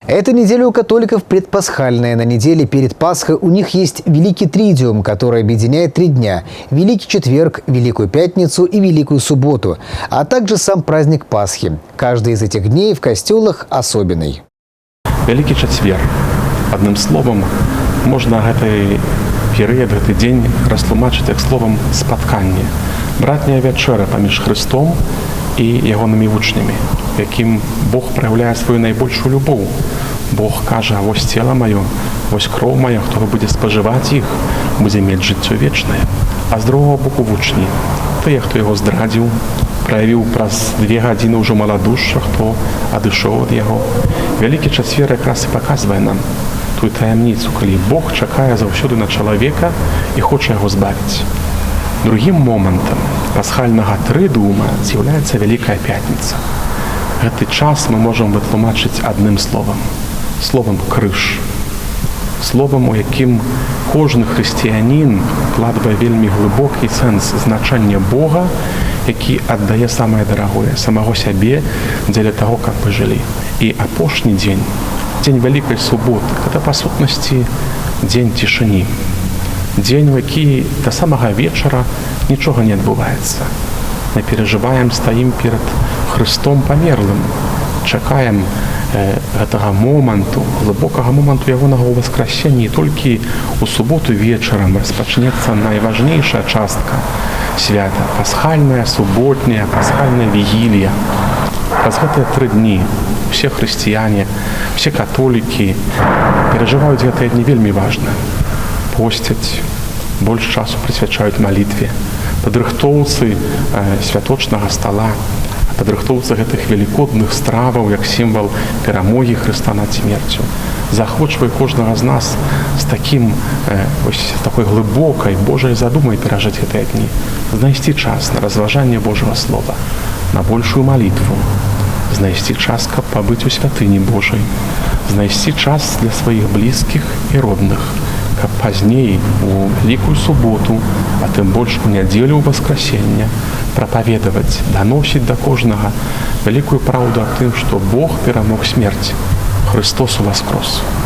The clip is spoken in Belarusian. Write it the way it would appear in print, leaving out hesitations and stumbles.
Эта неделя у католиков предпасхальная. На неделе перед Пасхой у них есть Великий Тридиум, который объединяет 3 дня – Великий Четверг, Великую Пятницу и Великую Субботу, а также сам праздник Пасхи. Каждый из этих дней в костелах особенный. Великий Четверг. Одним словом, можна гэты перыяд, гэты дзень растлумачыць як словам спатканне. Братняя вячэра паміж Христом і ягонымі вучнямі, якім Бог праяўляе сваю найбольшую любоў. Бог кажа: «Вось цела маё, вось кроў мая, хто будзе спажываць іх, будзе мець жыццё вечнае». А з другого боку вучні, тыя, хто яго здрадзіў, праявіў праз 2 гадзіны ўжо маладушча, хто адышоў ад яго. Вялікі Чацвер якраз і паказвае нам тую таямніцу, калі Бог чакае заўсёды на чалавека і хоча яго збавіць. Другім момантам пасхальнага трыдуума з'яўляецца Вялікая Пятніца. Гэты час мы можам вытлумачыць адным словам – словам крыж. Словам, у якім кожны хрысціянін вкладвае вельмі глыбокі сэнс значэння Бога, які аддае самае дарагое, самого сябе дзеля таго, каб мы жылі. І апошні дзень, дзень Вялікай Суботы, гэта па сутнасці дзень цішыні. Дзень, у які да самага вечара нічога не адбываецца. Мы перажываем, стаім перад Христом памерлым, чакаем гэтага моманту, глыбокага моманту ягонага ўваскрасення. І толькі ў суботу вечарам распачнецца найважнейшая частка свята – пасхальная, суботняя, пасхальная вігілія. Праз гэтыя 3 дні усе хрысціяне, усе католікі перажываюць гэтыя дні вельмі важна. Посцяць, больш часу прысвячаюць малітве, падрыхтоўцы святочнага стала, падрыхтоўцы гэтых велікодных страваў як сімвал перамогі Хрыста над смерцю. Заахвочвае кожнага з нас з такой глыбокай Божай задумай перажыць гэтыя дні, знайсці час на разважанне Божага Слова, на большую малітву, знайсці час, каб пабыць у святыні Божай, знайсці час для сваіх блізкіх і родных, каб пазней у Великую Суботу, а тым больш у нядзелю Васкрасення прапаведаваць, даносіць да кожнага вялікую праўду аб тым, што Бог перамог смерць. Христос уваскрос.